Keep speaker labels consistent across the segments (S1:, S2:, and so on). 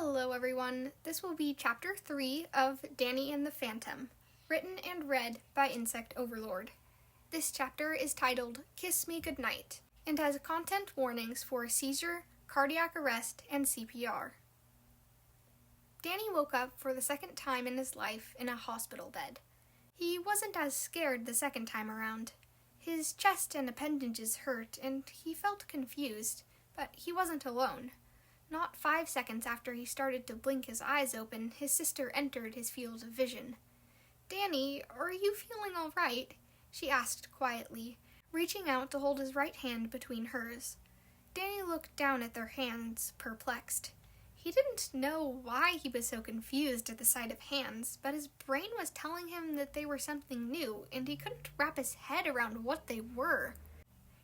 S1: Hello everyone, this will be Chapter 3 of Danny and the Phantom, written and read by Insect Overlord. This chapter is titled Kiss Me Goodnight, and has content warnings for seizure, cardiac arrest, and CPR. Danny woke up for the second time in his life in a hospital bed. He wasn't as scared the second time around. His chest and appendages hurt, and he felt confused, but he wasn't alone. Not 5 seconds after he started to blink his eyes open, his sister entered his field of vision. "Danny, are you feeling all right?" she asked quietly, reaching out to hold his right hand between hers. Danny looked down at their hands, perplexed. He didn't know why he was so confused at the sight of hands, but his brain was telling him that they were something new, and he couldn't wrap his head around what they were.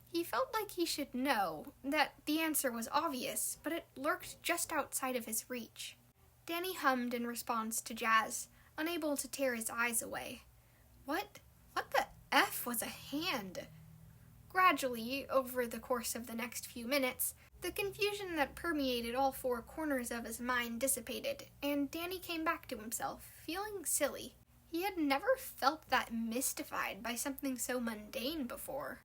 S1: He felt like he should know, that the answer was obvious, but it lurked just outside of his reach. Danny hummed in response to Jazz, unable to tear his eyes away. What the F was a hand? Gradually, over the course of the next few minutes, the confusion that permeated all 4 corners of his mind dissipated, and Danny came back to himself, feeling silly. He had never felt that mystified by something so mundane before.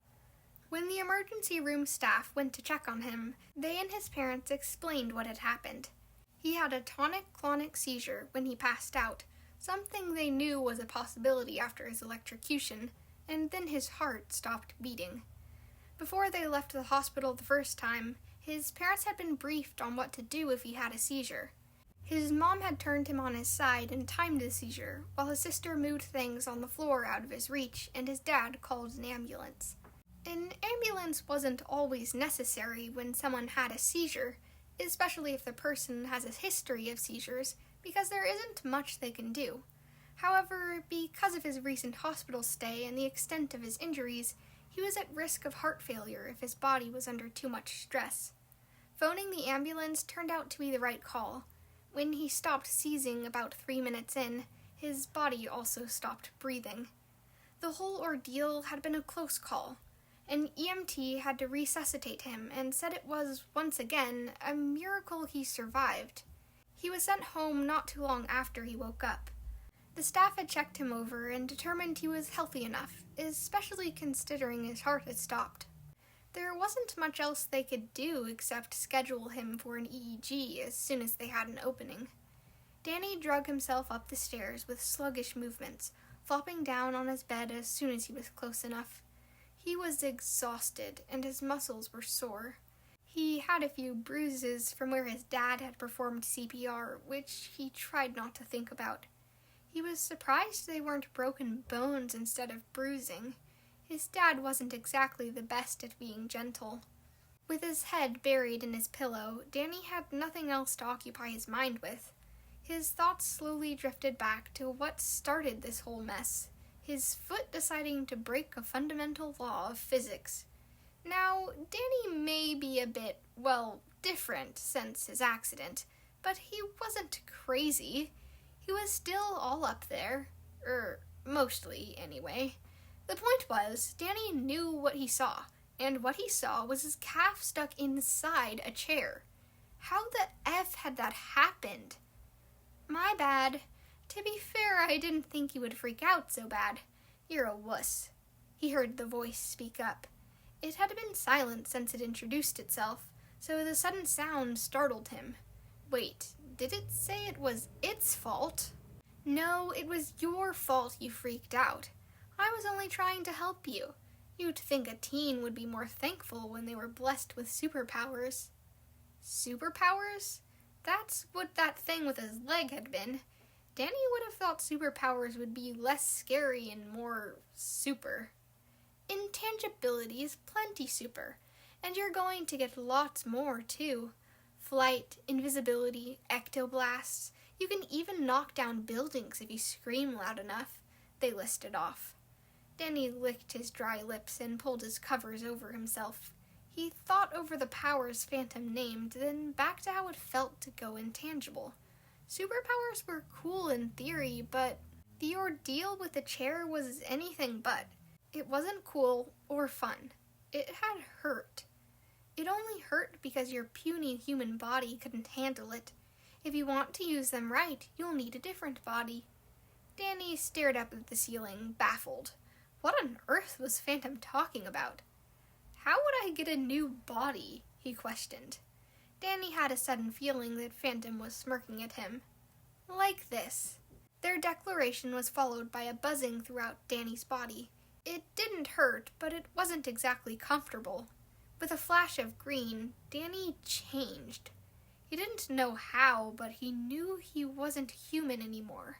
S1: When the emergency room staff went to check on him, they and his parents explained what had happened. He had a tonic-clonic seizure when he passed out, something they knew was a possibility after his electrocution, and then his heart stopped beating. Before they left the hospital the first time, his parents had been briefed on what to do if he had a seizure. His mom had turned him on his side and timed the seizure, while his sister moved things on the floor out of his reach, and his dad called an ambulance. An ambulance wasn't always necessary when someone had a seizure, especially if the person has a history of seizures, because there isn't much they can do. However, because of his recent hospital stay and the extent of his injuries, he was at risk of heart failure if his body was under too much stress. Phoning the ambulance turned out to be the right call. When he stopped seizing about 3 minutes in, his body also stopped breathing. The whole ordeal had been a close call. An EMT had to resuscitate him and said it was, once again, a miracle he survived. He was sent home not too long after he woke up. The staff had checked him over and determined he was healthy enough, especially considering his heart had stopped. There wasn't much else they could do except schedule him for an EEG as soon as they had an opening. Danny drug himself up the stairs with sluggish movements, flopping down on his bed as soon as he was close enough. He was exhausted, and his muscles were sore. He had a few bruises from where his dad had performed CPR, which he tried not to think about. He was surprised they weren't broken bones instead of bruising. His dad wasn't exactly the best at being gentle. With his head buried in his pillow, Danny had nothing else to occupy his mind with. His thoughts slowly drifted back to what started this whole mess. His foot deciding to break a fundamental law of physics. Now, Danny may be a bit, different since his accident, but he wasn't crazy. He was still all up there. Mostly, anyway. The point was, Danny knew what he saw, and what he saw was his calf stuck inside a chair. How the F had that happened? My bad. To be fair, I didn't think you would freak out so bad. You're a wuss. He heard the voice speak up. It had been silent since it introduced itself, so the sudden sound startled him. Wait, did it say it was its fault? No, it was your fault you freaked out. I was only trying to help you. You'd think a teen would be more thankful when they were blessed with superpowers. Superpowers? That's what that thing with his leg had been. Danny would have thought superpowers would be less scary and more super. Intangibility is plenty super, and you're going to get lots more, too. Flight, invisibility, ectoblasts. You can even knock down buildings if you scream loud enough. They listed off. Danny licked his dry lips and pulled his covers over himself. He thought over the powers Phantom named, then back to how it felt to go intangible. Superpowers were cool in theory, but the ordeal with the chair was anything but. It wasn't cool or fun. It had hurt. It only hurt because your puny human body couldn't handle it. If you want to use them right, you'll need a different body. Danny stared up at the ceiling, baffled. What on earth was Phantom talking about? How would I get a new body? He questioned. Danny had a sudden feeling that Phantom was smirking at him. Like this. Their declaration was followed by a buzzing throughout Danny's body. It didn't hurt, but it wasn't exactly comfortable. With a flash of green, Danny changed. He didn't know how, but he knew he wasn't human anymore.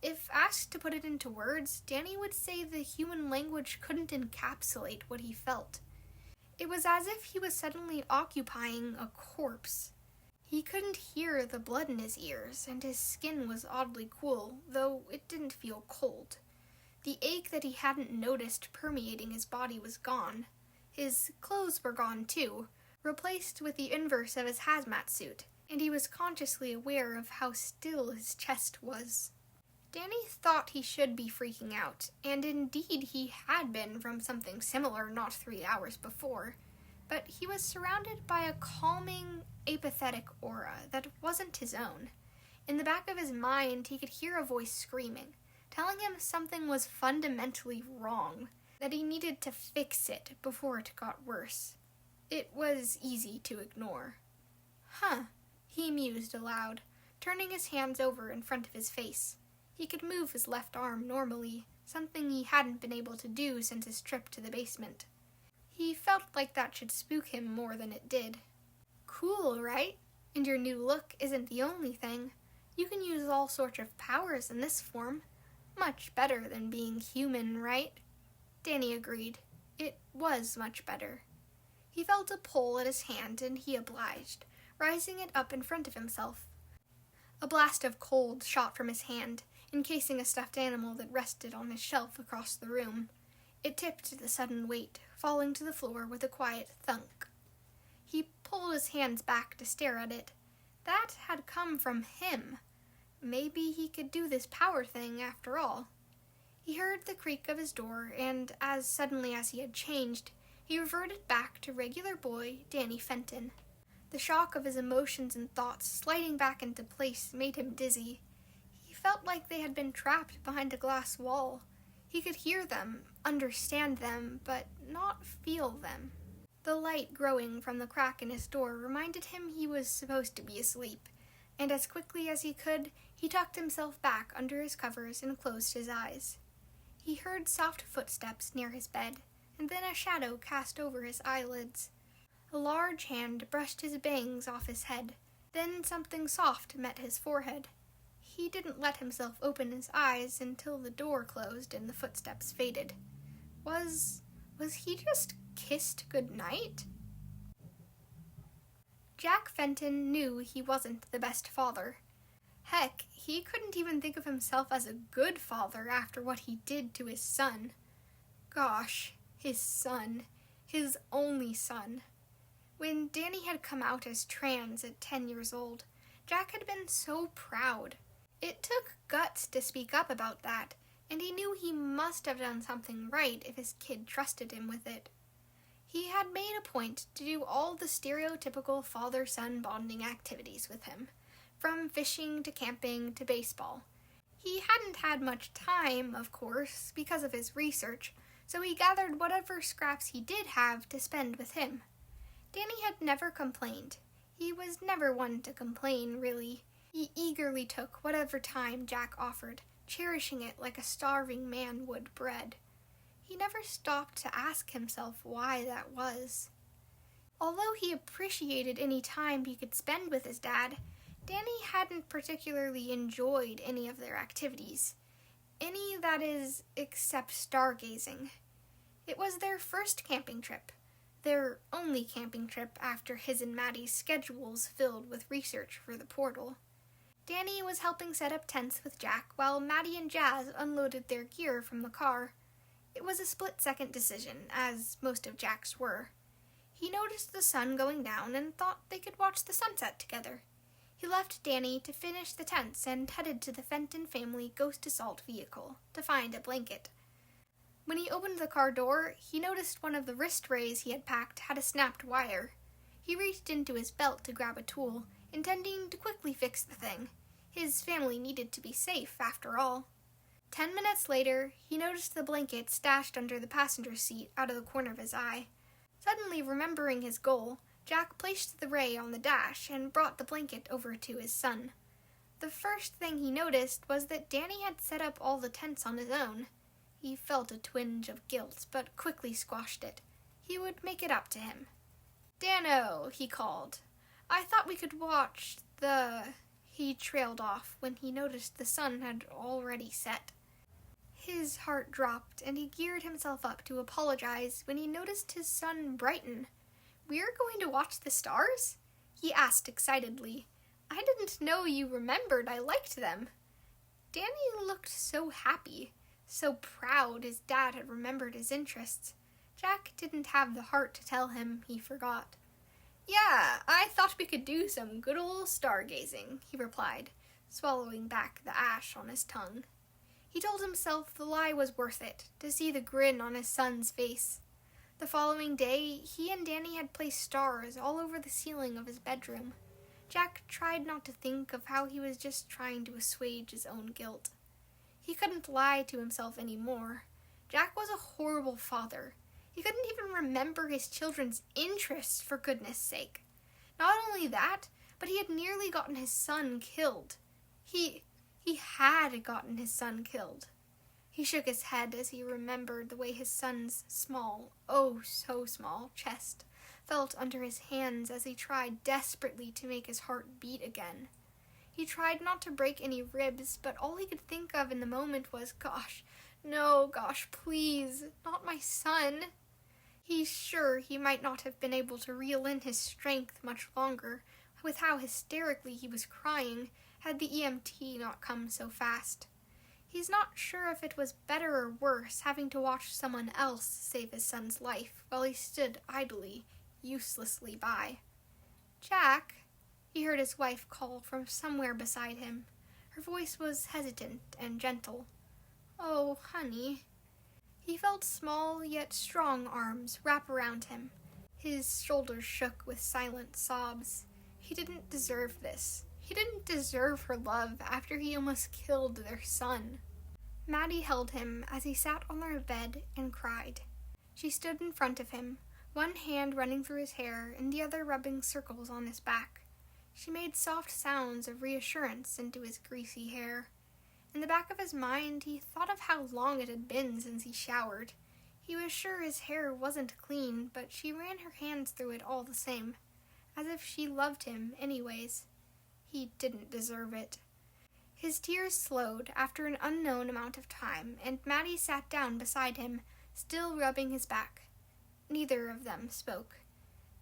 S1: If asked to put it into words, Danny would say the human language couldn't encapsulate what he felt. It was as if he was suddenly occupying a corpse. He couldn't hear the blood in his ears, and his skin was oddly cool, though it didn't feel cold. The ache that he hadn't noticed permeating his body was gone. His clothes were gone too, replaced with the inverse of his hazmat suit, and he was consciously aware of how still his chest was. Danny thought he should be freaking out, and indeed he had been from something similar not 3 hours before, but he was surrounded by a calming, apathetic aura that wasn't his own. In the back of his mind, he could hear a voice screaming, telling him something was fundamentally wrong, that he needed to fix it before it got worse. It was easy to ignore. He mused aloud, turning his hands over in front of his face. He could move his left arm normally, something he hadn't been able to do since his trip to the basement. He felt like that should spook him more than it did. Cool, right? And your new look isn't the only thing. You can use all sorts of powers in this form. Much better than being human, right? Danny agreed. It was much better. He felt a pull at his hand, and he obliged, rising it up in front of himself. A blast of cold shot from his hand, encasing a stuffed animal that rested on his shelf across the room. It tipped at the sudden weight, falling to the floor with a quiet thunk. He pulled his hands back to stare at it. That had come from him. Maybe he could do this power thing after all. He heard the creak of his door, and as suddenly as he had changed, he reverted back to regular boy Danny Fenton. The shock of his emotions and thoughts sliding back into place made him dizzy. He felt like they had been trapped behind a glass wall. He could hear them, understand them, but not feel them. The light growing from the crack in his door reminded him he was supposed to be asleep, and as quickly as he could, he tucked himself back under his covers and closed his eyes. He heard soft footsteps near his bed, and then a shadow cast over his eyelids. A large hand brushed his bangs off his head. Then something soft met his forehead. He didn't let himself open his eyes until the door closed and the footsteps faded. Was he just kissed goodnight? Jack Fenton knew he wasn't the best father. Heck, he couldn't even think of himself as a good father after what he did to his son. Gosh, his son. His only son. When Danny had come out as trans at 10 years old, Jack had been so proud. It took guts to speak up about that, and he knew he must have done something right if his kid trusted him with it. He had made a point to do all the stereotypical father-son bonding activities with him, from fishing to camping to baseball. He hadn't had much time, of course, because of his research, so he gathered whatever scraps he did have to spend with him. Danny had never complained. He was never one to complain, really. He eagerly took whatever time Jack offered, cherishing it like a starving man would bread. He never stopped to ask himself why that was. Although he appreciated any time he could spend with his dad, Danny hadn't particularly enjoyed any of their activities. Any, that is, except stargazing. It was their first camping trip. Their only camping trip after his and Maddie's schedules filled with research for the portal. Danny was helping set up tents with Jack while Maddie and Jazz unloaded their gear from the car. It was a split-second decision, as most of Jack's were. He noticed the sun going down and thought they could watch the sunset together. He left Danny to finish the tents and headed to the Fenton family Ghost Assault vehicle to find a blanket. When he opened the car door, he noticed one of the wrist rays he had packed had a snapped wire. He reached into his belt to grab a tool, intending to quickly fix the thing. His family needed to be safe, after all. 10 minutes later, he noticed the blanket stashed under the passenger seat out of the corner of his eye. Suddenly remembering his goal, Jack placed the ray on the dash and brought the blanket over to his son. The first thing he noticed was that Danny had set up all the tents on his own. He felt a twinge of guilt, but quickly squashed it. He would make it up to him. "Dano," he called. "I thought we could watch the—" He trailed off when he noticed the sun had already set. His heart dropped, and he geared himself up to apologize when he noticed his son brighten. "We're going to watch the stars?" he asked excitedly. "I didn't know you remembered I liked them." Danny looked so happy, so proud his dad had remembered his interests. Jack didn't have the heart to tell him he forgot. "Yeah, I thought we could do some good old stargazing," he replied, swallowing back the ash on his tongue. He told himself the lie was worth it, to see the grin on his son's face. The following day, he and Danny had placed stars all over the ceiling of his bedroom. Jack tried not to think of how he was just trying to assuage his own guilt. He couldn't lie to himself anymore. Jack was a horrible father. He couldn't even remember his children's interests, for goodness sake. Not only that, but he had nearly gotten his son killed. He had gotten his son killed. He shook his head as he remembered the way his son's small, oh so small, chest felt under his hands as he tried desperately to make his heart beat again. He tried not to break any ribs, but all he could think of in the moment was, "Gosh, no, gosh, please, not my son." He's sure he might not have been able to reel in his strength much longer, with how hysterically he was crying, had the EMT not come so fast. He's not sure if it was better or worse having to watch someone else save his son's life while he stood idly, uselessly by. "Jack," he heard his wife call from somewhere beside him. Her voice was hesitant and gentle. "Oh, honey." He felt small yet strong arms wrap around him. His shoulders shook with silent sobs. He didn't deserve this. He didn't deserve her love after he almost killed their son. Maddie held him as he sat on their bed and cried. She stood in front of him, one hand running through his hair and the other rubbing circles on his back. She made soft sounds of reassurance into his greasy hair. In the back of his mind, he thought of how long it had been since he showered. He was sure his hair wasn't clean, but she ran her hands through it all the same, as if she loved him anyways. He didn't deserve it. His tears slowed after an unknown amount of time, and Maddie sat down beside him, still rubbing his back. Neither of them spoke.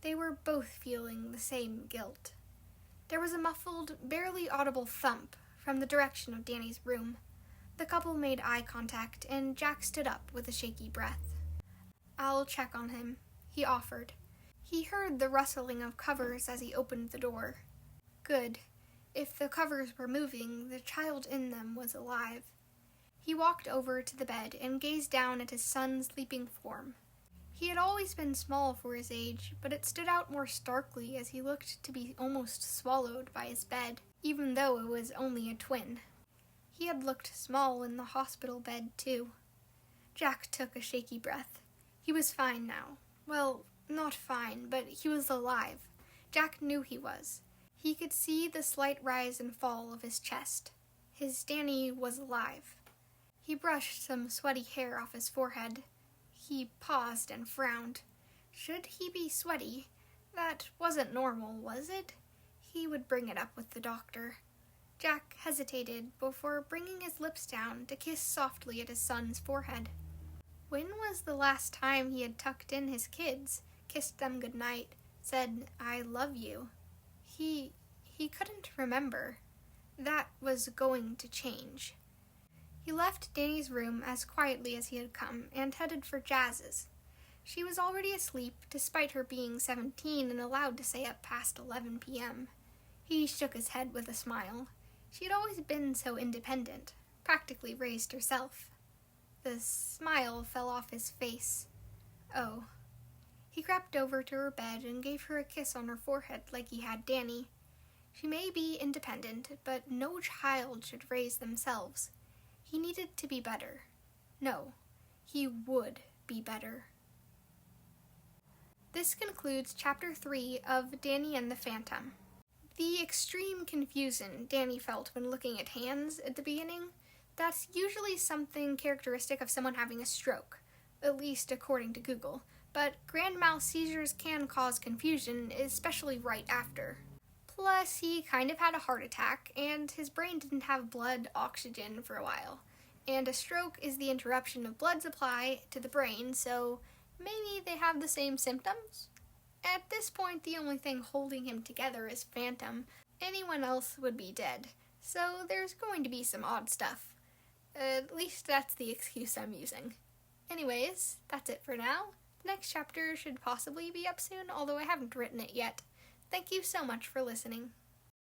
S1: They were both feeling the same guilt. There was a muffled, barely audible thump from the direction of Danny's room. The couple made eye contact, and Jack stood up with a shaky breath. "I'll check on him," he offered. He heard the rustling of covers as he opened the door. Good. If the covers were moving, the child in them was alive. He walked over to the bed and gazed down at his son's sleeping form. He had always been small for his age, but it stood out more starkly as he looked to be almost swallowed by his bed, even though it was only a twin. He had looked small in the hospital bed, too. Jack took a shaky breath. He was fine now. Well, not fine, but he was alive. Jack knew he was. He could see the slight rise and fall of his chest. His Danny was alive. He brushed some sweaty hair off his forehead. He paused and frowned. Should he be sweaty? That wasn't normal, was it? He would bring it up with the doctor. Jack hesitated before bringing his lips down to kiss softly at his son's forehead. When was the last time he had tucked in his kids, kissed them goodnight, said, "I love you"? He couldn't remember. That was going to change. He left Danny's room as quietly as he had come and headed for Jazz's. She was already asleep, despite her being 17 and allowed to stay up past 11 p.m. He shook his head with a smile. She had always been so independent, practically raised herself. The smile fell off his face. Oh. He crept over to her bed and gave her a kiss on her forehead like he had Danny. She may be independent, but no child should raise themselves. He needed to be better. No, he would be better. This concludes Chapter 3 of Danny and the Phantom. The extreme confusion Danny felt when looking at hands at the beginning, that's usually something characteristic of someone having a stroke, at least according to Google, but grand mal seizures can cause confusion, especially right after. Plus, he kind of had a heart attack, and his brain didn't have blood oxygen for a while. And a stroke is the interruption of blood supply to the brain, so maybe they have the same symptoms? At this point, the only thing holding him together is Phantom. Anyone else would be dead, so there's going to be some odd stuff. At least that's the excuse I'm using. Anyways, that's it for now. The next chapter should possibly be up soon, although I haven't written it yet. Thank you so much for listening.